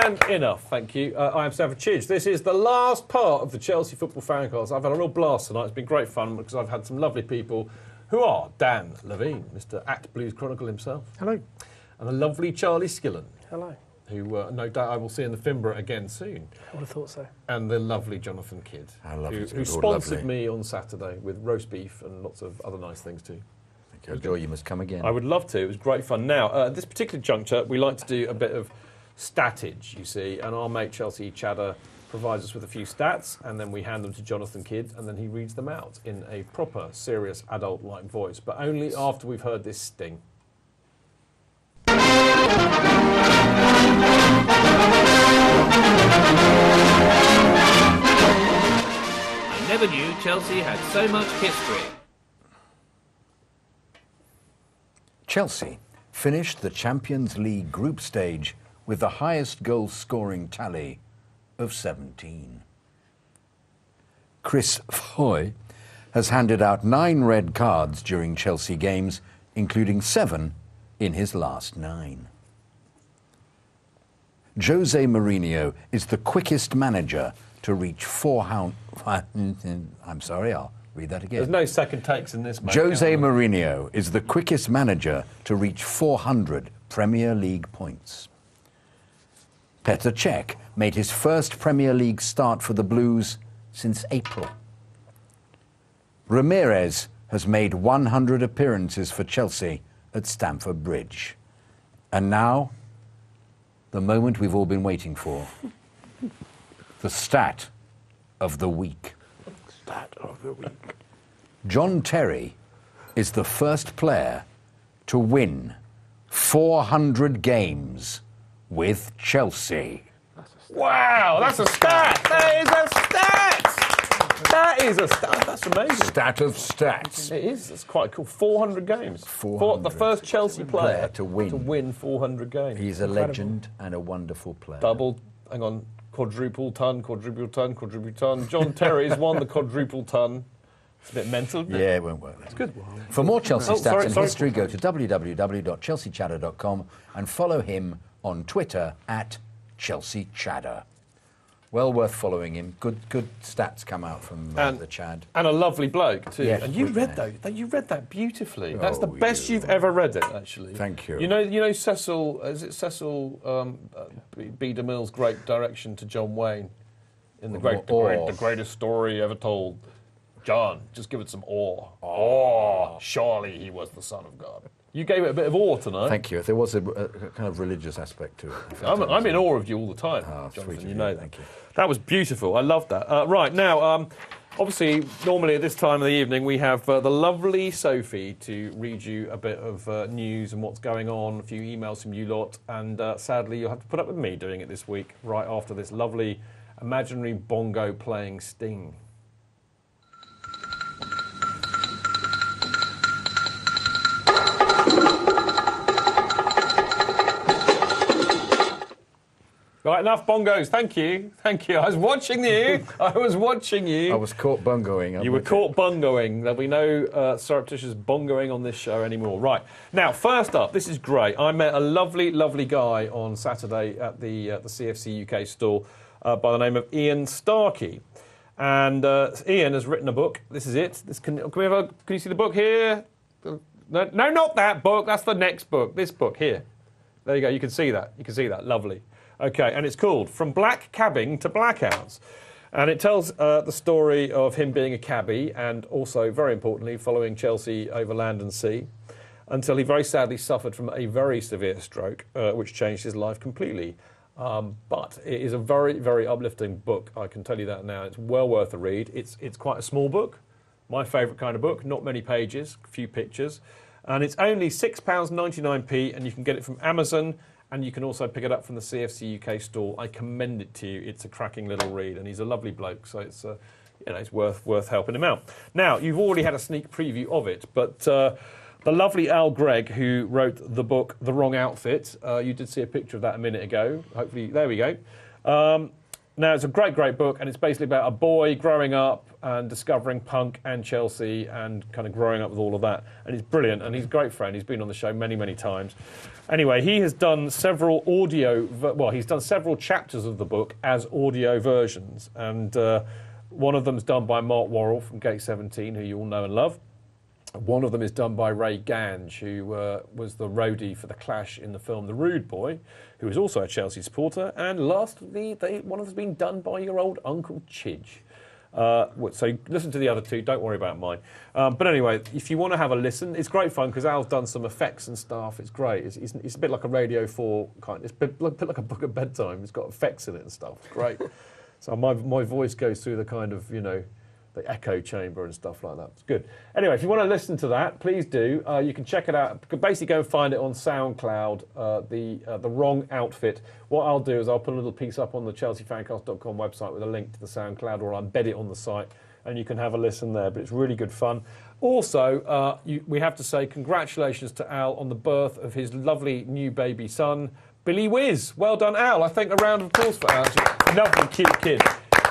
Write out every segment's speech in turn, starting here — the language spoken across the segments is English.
And enough, thank you. I am Stamford Chidge. This is the last part of the Chelsea Football FanCast. I've had a real blast tonight. It's been great fun because I've had some lovely people who are Dan Levene, Mr. Blues Chronicle himself. Hello. And the lovely Charlie Skillen. Hello. Who no doubt I will see in the Finborough again soon. I would have thought so. And the lovely Jonathan Kydd, who sponsored me on Saturday with roast beef and lots of other nice things too. Thank you. Joy, you must come again. I would love to. It was great fun. Now, at this particular juncture, we like to do a bit of statage, you see, and our mate Chelsea Chadder provides us with a few stats, and then we hand them to Jonathan Kydd, and then he reads them out in a proper, serious, adult-like voice, but only after we've heard this sting. I never knew Chelsea had so much history. Chelsea finished the Champions League group stage with the highest goal-scoring tally of 17. Chris Foy has handed out 9 red cards during Chelsea games, including 7 in his last 9. Jose Mourinho is the quickest manager to reach 400... I'm sorry, I'll read that again. There's no second takes in this, mate. Jose Mourinho is the quickest manager to reach 400 Premier League points. Pt.6 made his first Premier League start for the Blues since April. Ramirez has made 100 appearances for Chelsea at Stamford Bridge. And now, the moment we've all been waiting for. The stat of the week. Stat of the week. John Terry is the first player to win 400 games with Chelsea. Wow, that's a stat! That is a stat! That is a stat. That's amazing. Stat of stats. It is. That's quite cool. 400 games. 400. The first Chelsea player to win 400 games. He's a legend and a wonderful player. Quadruple ton. John Terry's won the quadruple ton. It's a bit mental, isn't it? Yeah, it won't work. It's good. For more Chelsea stats and history, go to www.chelseachatter.com and follow him on Twitter at Chelsea Chadder. Well worth following him. Good stats come out from the Chad. And a lovely bloke too. Yes, and you read that beautifully. That's the best you've ever read it, actually. Thank you. You know Cecil. Is it Cecil B. DeMille's great direction to John Wayne in the greatest story ever told? John, just give it some awe. Awe. Surely he was the Son of God. You gave it a bit of awe tonight. Thank you. There was a kind of religious aspect to it. I'm in awe of you all the time, Jonathan. You know that. Thank you. That was beautiful. I loved that. Right, now, obviously, normally at this time of the evening, we have the lovely Sophie to read you a bit of news and what's going on, a few emails from you lot, and sadly, you'll have to put up with me doing it this week, right after this lovely imaginary bongo playing sting. Right, enough bongos. Thank you. I was watching you. I was caught bongoing. You were caught bongoing. There'll be no surreptitious bongoing on this show anymore. Right. Now, first up, this is great. I met a lovely, lovely guy on Saturday at the CFC UK stall by the name of Ian Starkey. And Ian has written a book. This is it. Can you see the book here? No, not that book. That's the next book. This book here. There you go. You can see that. Lovely. Okay, and it's called From Black Cabbing to Blackouts. And it tells the story of him being a cabbie and also, very importantly, following Chelsea over land and sea until he very sadly suffered from a very severe stroke, which changed his life completely. But it is a very, very uplifting book, I can tell you that now. It's well worth a read. It's quite a small book, my favourite kind of book, not many pages, a few pictures. And it's only £6.99p, and you can get it from Amazon. And you can also pick it up from the CFC UK stall. I commend it to you. It's a cracking little read, and he's a lovely bloke, so it's it's worth helping him out. Now, you've already had a sneak preview of it, but the lovely Al Gregg, who wrote the book The Wrong Outfit, you did see a picture of that a minute ago. Hopefully, there we go. Now, it's a great, great book, and it's basically about a boy growing up and discovering punk and Chelsea and kind of growing up with all of that. And he's brilliant, and he's a great friend. He's been on the show many, many times. Anyway, he has done several he's done several chapters of the book as audio versions, and one of them is done by Mark Worrell from Gate 17, who you all know and love. One of them is done by Ray Gange, who was the roadie for The Clash in the film The Rude Boy, who is also a Chelsea supporter. And lastly, one of them has been done by your old Uncle Chidge. So listen to the other two, don't worry about mine. But anyway, if you want to have a listen, it's great fun because Al's done some effects and stuff. It's great. It's a bit like a Radio 4 kind. It's a bit like a book at bedtime. It's got effects in it and stuff. It's great. So my voice goes through the kind of, the echo chamber and stuff like that. It's good. Anyway, if you want to listen to that, please do. You can check it out. Basically, go and find it on SoundCloud, the Wrong Outfit. What I'll do is I'll put a little piece up on the chelseafancast.com website with a link to the SoundCloud, or I'll embed it on the site, and you can have a listen there. But it's really good fun. Also, we have to say congratulations to Al on the birth of his lovely new baby son, Billy Whiz. Well done, Al. I think a round of applause for Al. Lovely, cute kid.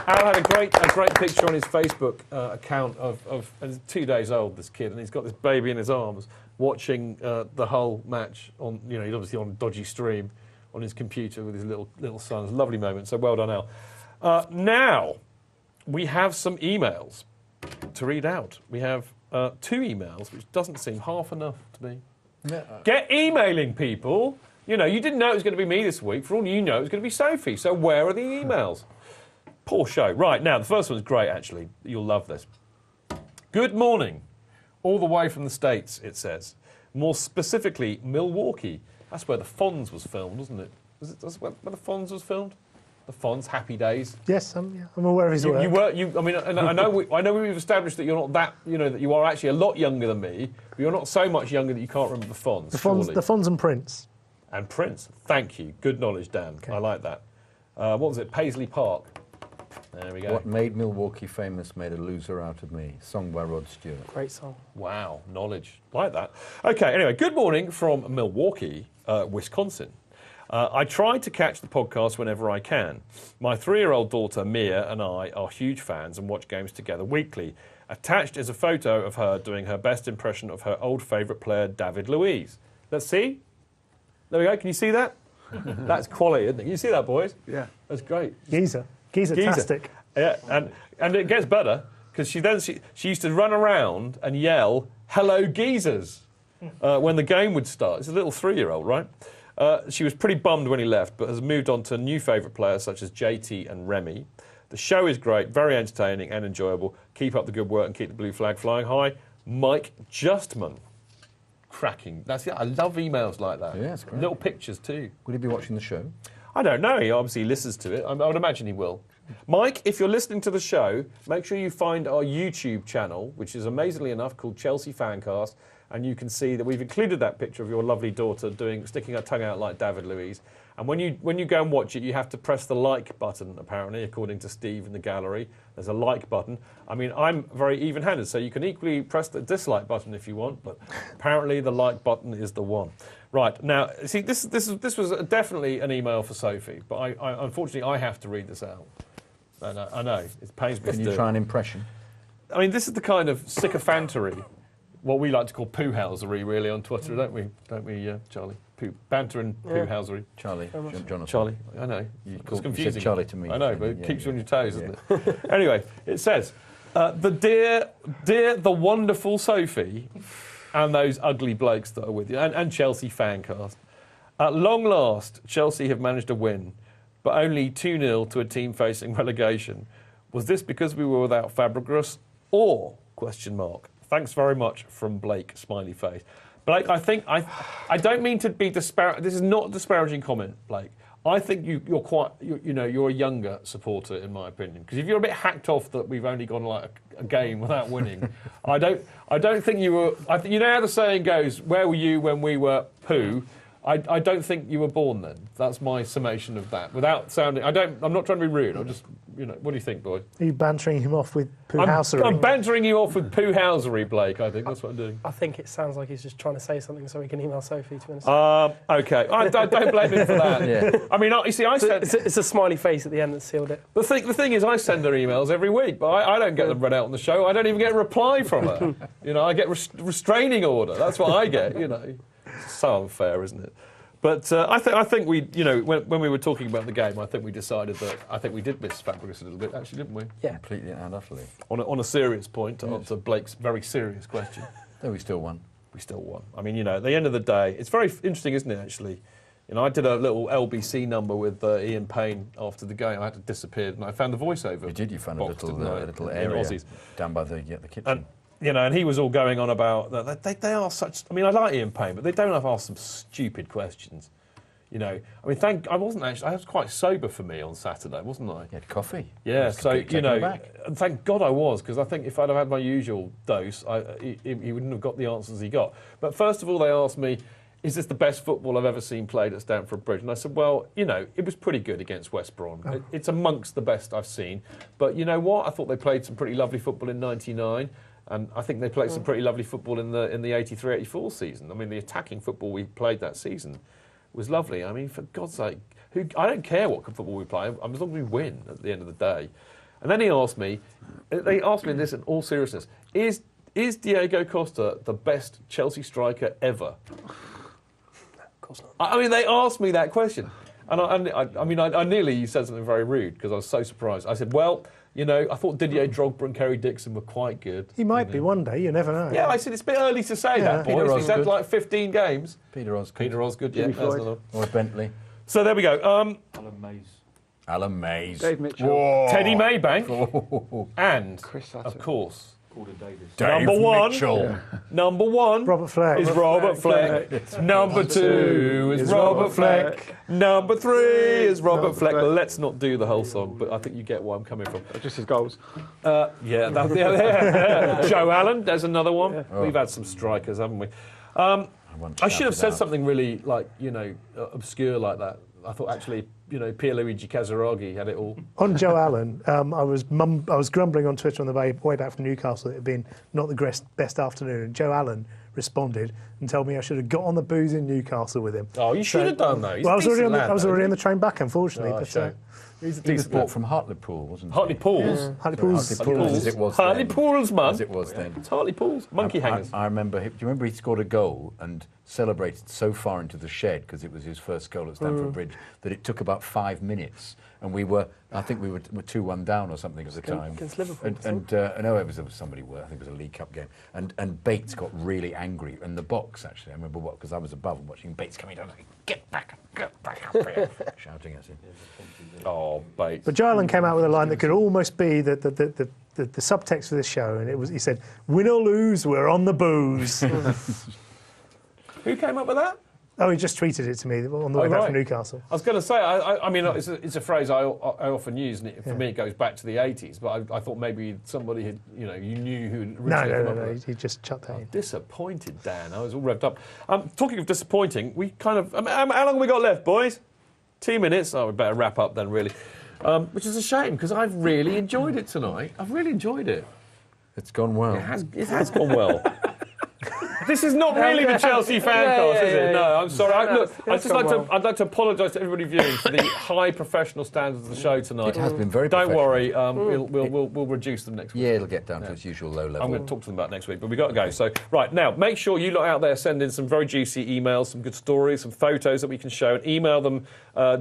Al had a great picture on his Facebook account of and he's 2 days old, this kid, and he's got this baby in his arms watching the whole match on, he's obviously on a dodgy stream on his computer with his little son. It's a lovely moment, so well done, Al. Now, we have some emails to read out. We have 2 emails, which doesn't seem half enough to me. Yeah. Get emailing, people. You didn't know it was going to be me this week. For all you know, it was going to be Sophie. So where are the emails? Poor show. Right, now, the first one's great, actually. You'll love this. Good morning. All the way from the States, it says. More specifically, Milwaukee. That's where the Fonz was filmed, wasn't it? That's where the Fonz was filmed? The Fonz, Happy Days. Yes, I'm aware of his work. I know we've established that you're not that, that you are actually a lot younger than me, but you're not so much younger that you can't remember the Fonz, The Fonz and Prince. And Prince. Thank you. Good knowledge, Dan. Okay. I like that. What was it? Paisley Park. There we go. What Made Milwaukee Famous Made a Loser Out of Me, sung by Rod Stewart. Great song. Wow, knowledge. Like that. Okay, anyway, good morning from Milwaukee, Wisconsin. I try to catch the podcast whenever I can. My 3-year-old daughter, Mia, and I are huge fans and watch games together weekly. Attached is a photo of her doing her best impression of her old favourite player, David Luiz. Let's see. There we go. Can you see that? That's quality, isn't it? Can you see that, boys? Yeah. That's great. Geezer-tastic. Yeah, and it gets better because she used to run around and yell, "Hello, geezers," when the game would start. It's a little 3-year-old, right? She was pretty bummed when he left, but has moved on to new favourite players such as JT and Remy. The show is great, very entertaining and enjoyable. Keep up the good work and keep the blue flag flying high. Mike Justman. Cracking. That's it. I love emails like that. Yeah, it's great. Little pictures too. Will he be watching the show? I don't know. He obviously listens to it. I would imagine he will. Mike, if you're listening to the show, make sure you find our YouTube channel, which is amazingly enough called Chelsea Fancast, and you can see that we've included that picture of your lovely daughter sticking her tongue out like David Luiz. And when you go and watch it, you have to press the like button, apparently, according to Steve in the gallery. There's a like button. I mean, I'm very even-handed, so you can equally press the dislike button if you want, but apparently the like button is the one. Right, now, see, this was definitely an email for Sophie, but unfortunately I have to read this out. I know, it pains me to do. Can you try an impression? I mean, this is the kind of sycophantery, what we like to call poo-housery, really, on Twitter, don't we, Charlie? Banter and poo-housery. Charlie, Jonathan. Charlie, I know. It's confusing. You said Charlie to me. I know, but it keeps you on your toes, doesn't it? Anyway, it says, the the wonderful Sophie and those ugly blokes that are with you, and Chelsea Fancast. At long last, Chelsea have managed to win, but only 2-0 to a team facing relegation. Was this because we were without Fabregas, or, ? Thanks very much from Blake, smiley face. Blake, I think, I don't mean to be disparaging. This is not a disparaging comment, Blake. I think you're a younger supporter, in my opinion. Because if you're a bit hacked off that we've only gone like a game without winning, I don't think you were. You know how the saying goes, where were you when we were poo? I don't think you were born then. That's my summation of that. Without sounding, I'm not trying to be rude. I'm just, what do you think, boy? Are you bantering him off with poo-housery? I'm bantering you off with poo-housery, Blake. I think that's what I'm doing. I think it sounds like he's just trying to say something so he can email Sophie to answer. Okay. I don't blame him for that. Yeah. I mean, you see, it's a smiley face at the end that sealed it. The thing is, I send her emails every week, but I don't get them read out on the show. I don't even get a reply from her. I get restraining order. That's what I get. It's so unfair, isn't it? But I think we, when we were talking about the game, I think we decided that I think we did miss Fabregas a little bit, actually, didn't we? Yeah, completely and utterly. On a serious point, to answer Blake's very serious question. Though we still won. We still won. I mean, at the end of the day, it's very interesting, isn't it? Actually, I did a little LBC number with Ian Payne after the game. I had to disappear, and I found the voiceover. You did. You found box, a little area down by the kitchen. And he was all going on about that. They are such. I mean, I like Ian Payne, but they don't have asked some stupid questions. I mean, I was quite sober for me on Saturday, wasn't I? You had coffee. Yeah, so, and thank God I was, because I think if I'd have had my usual dose, he wouldn't have got the answers he got. But first of all, they asked me, is this the best football I've ever seen played at Stamford Bridge? And I said, well, it was pretty good against West Brom. Oh. It's amongst the best I've seen. But you know what? I thought they played some pretty lovely football in '99. And I think they played some pretty lovely football in the 83-84 season. I mean, the attacking football we played that season was lovely. I mean, for God's sake, I don't care what football we play, as long as we win at the end of the day. And then they asked me this in all seriousness, is Diego Costa the best Chelsea striker ever? Of course not. I mean, they asked me that question. And I nearly said something very rude because I was so surprised. I said, well, I thought Didier Drogba and Kerry Dixon were quite good. He might be one day, you never know. Yeah, I said it's a bit early to say that, boys. He's had like 15 games. Peter Osgood, yeah. Or Bentley. So there we go. Alan Mays. Dave Mitchell. Whoa. Teddy Maybank. And, of course, Dave Mitchell. Number one Robert Fleck. is Robert Fleck. Number two is Robert Fleck. Number three is Robert Fleck. Let's not do the whole song, but I think you get where I'm coming from. Just his goals. Yeah. Joe Allen, there's another one. Yeah. We've had some strikers, haven't we? I should have said something really obscure like that. I thought actually, Pierluigi Casaraghi had it all. On Joe Allen, I was grumbling on Twitter on the way back from Newcastle that it had been not the best afternoon, and Joe Allen responded and told me I should have got on the booze in Newcastle with him. Oh, you should have done that. I was already on the train back, unfortunately. He was bought from Hartlepool, wasn't he? Hartlepool's. Yeah. Hartlepool's. As it was Hartlepool's, man. As it was then. It's Hartlepool's. Monkey hangers. I remember. Do you remember he scored a goal and celebrated so far into the shed because it was his first goal at Stamford Bridge that it took about 5 minutes, and I think we were 2-1 down or something at the time. Against Liverpool. No, it was somebody. I think it was a League Cup game, and Bates got really angry in the box. Actually, I remember because I was above and watching Bates coming down, like, get back up here, shouting at him. Oh, Bates. But Joe Allen came out with a line that could almost be the subtext for this show, and he said, "Win or lose, we're on the booze." Who came up with that? Oh, he just tweeted it to me on the way back from Newcastle. I was going to say, I mean, it's a phrase I often use, and for me it goes back to the 80s, but I thought maybe somebody had, you knew who had originally come up with it. He just chucked that in. Disappointed, Dan. I was all revved up. Talking of disappointing, we kind of... how long have we got left, boys? 2 minutes. Oh, we better wrap up then, really. Which is a shame, because I've really enjoyed it tonight. I've really enjoyed it. It's gone well. It has gone well. This is not really the Chelsea FanCast, is it? No, I'm sorry. I'd like to apologise to everybody viewing for the high professional standards of the show tonight. It has been very Don't worry, we'll reduce them next week. Yeah, it'll get down to its usual low level. I'm going to talk to them about next week, but we've got to go. So, right, now, make sure you lot out there send in some very juicy emails, some good stories, some photos that we can show, and email them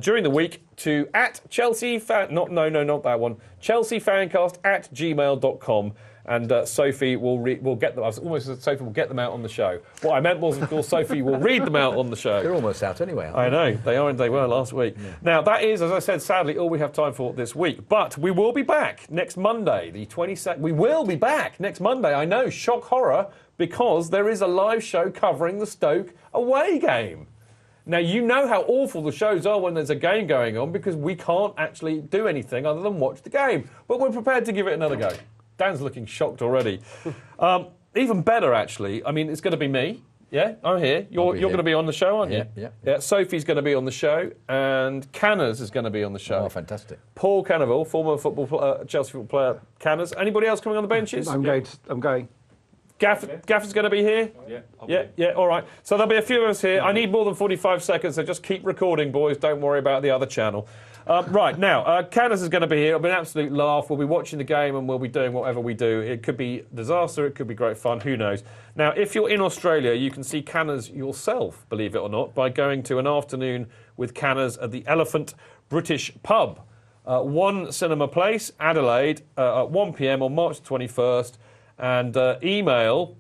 during the week to chelseafancast@gmail.com. And Sophie will get them. I almost said Sophie will get them out on the show. What I meant was, of course, Sophie will read them out on the show. They're almost out anyway, aren't they? I know. They are, and they were last week. Yeah. Now, that is, as I said, sadly, all we have time for this week. But we will be back next Monday, the 22nd. We will be back next Monday. I know, shock horror, because there is a live show covering the Stoke away game. Now, you know how awful the shows are when there's a game going on, because we can't actually do anything other than watch the game. But we're prepared to give it another go. Dan's looking shocked already. Even better, actually. I mean, it's going to be me. Yeah, I'm here. You're going to be on the show, aren't you? Yeah. Sophie's going to be on the show, and Canners is going to be on the show. Oh, fantastic. Paul Cannaville, former Chelsea football player. Canners. Anybody else coming on the benches? I'm going. Gaffer's going to be here? Yeah, all right. So there'll be a few of us here. I need more than 45 seconds, so just keep recording, boys. Don't worry about the other channel. Right, now, Canners is going to be here. It'll be an absolute laugh. We'll be watching the game and we'll be doing whatever we do. It could be disaster, it could be great fun, who knows. Now, if you're in Australia, you can see Canners yourself, believe it or not, by going to an afternoon with Canners at the Elephant British Pub. One Cinema Place, Adelaide, at 1 p.m. on March 21st. And email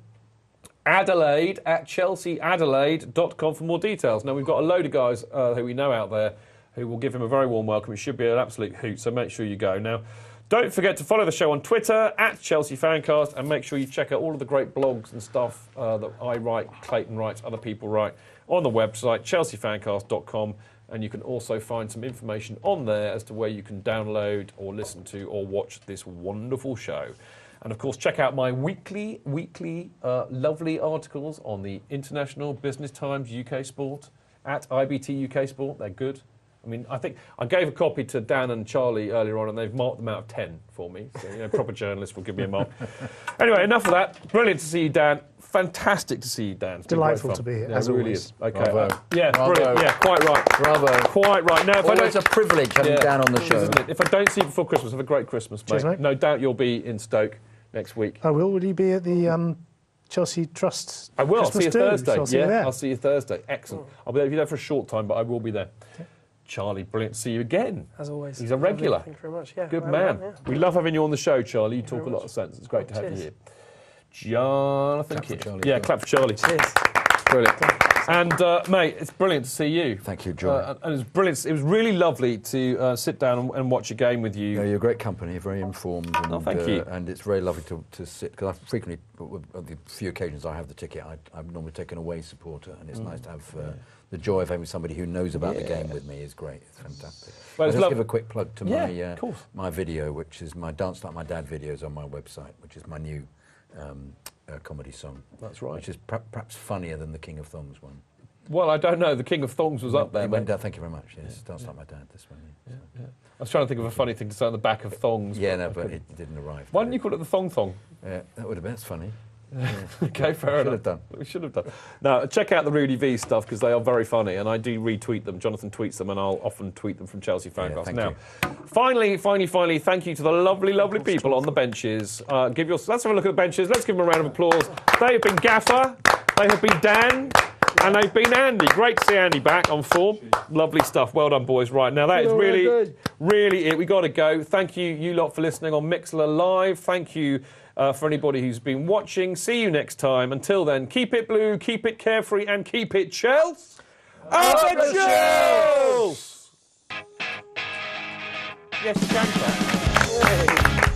adelaide@chelseaadelaide.com for more details. Now, we've got a load of guys who we know out there who will give him a very warm welcome. It should be an absolute hoot, so make sure you go. Now, don't forget to follow the show on Twitter, @ChelseaFanCast, and make sure you check out all of the great blogs and stuff that I write, Clayton writes, other people write, on the website, chelseafancast.com. And you can also find some information on there as to where you can download or listen to or watch this wonderful show. And, of course, check out my weekly lovely articles on the International Business Times UK Sport, @IBT UK Sport. They're good. I mean, I think I gave a copy to Dan and Charlie earlier on, and they've marked them out of 10 for me. So, proper journalists will give me a mark. Anyway, enough of that. Brilliant to see you, Dan. Fantastic to see you, Dan. It's delightful to be here, yeah, as it really always. is. Okay. Bravo. Brilliant. Yeah, quite right. Bravo. Quite right. Now, if Always a privilege having Dan on the show. Isn't it? If I don't see you before Christmas, have a great Christmas, mate. Cheers, mate. No doubt you'll be in Stoke next week. I will. Will you be at the Chelsea Trust? I will. Christmas I'll see you do? Thursday. So I'll see you there. I'll see you Thursday. Excellent. I'll be there for a short time, but I will be there. Okay. Charlie, brilliant to see you again. As always. He's a regular. Thank you very much. Yeah, Good well man. done, yeah. We love having you on the show, Charlie. You talk a very lot much. of sense. It's great to have you cheers. here. Jonathan Clap for Kydd. Charlie. Yeah, clap for Charlie. Cheers. Brilliant. And, mate, it's brilliant to see you. Thank you, John. And it was brilliant. It was really lovely to sit down and watch a game with you. Yeah, you're a great company, very informed. And, thank you. And it's very lovely to sit, because I frequently, on the few occasions I have the ticket, I'm normally taken away supporter, and it's nice to have the joy of having somebody who knows about the game with me is great. It's fantastic. Well, I'll it's just give a quick plug to of course. my video, which is my Dance Like My Dad videos on my website, which is my new comedy song. That's right. Which is perhaps funnier than the King of Thongs one. Well, I don't know. The King of Thongs was up there. It went mate. down, thank you very much. Yes, Dance Like My Dad, this one. Yeah. I was trying to think of a funny thing to say on the back of Thongs. Yeah, no, I but couldn't. it didn't arrive. Why didn't you call it the Thong Thong? That would have been, that's funny. Okay, fair enough. have done. We should have done. Now, check out the Rudy V stuff, because they are very funny, and I do retweet them. Jonathan tweets them, and I'll often tweet them from Chelsea Fancast. thank Now, you. finally, thank you to the lovely people on the benches. Let's have a look at the benches. Let's give them a round of applause. They have been Gaffer, they have been Dan, and they've been Andy. Great to see Andy back on form. Lovely stuff. Well done, boys. Right, now that is really it. We got to go. Thank you lot, for listening on Mixlr Live. Thank you for anybody who's been watching. See you next time. Until then, keep it blue, keep it carefree, and keep it Chelsea. Up the Chelsea! Yes, you can, Cat.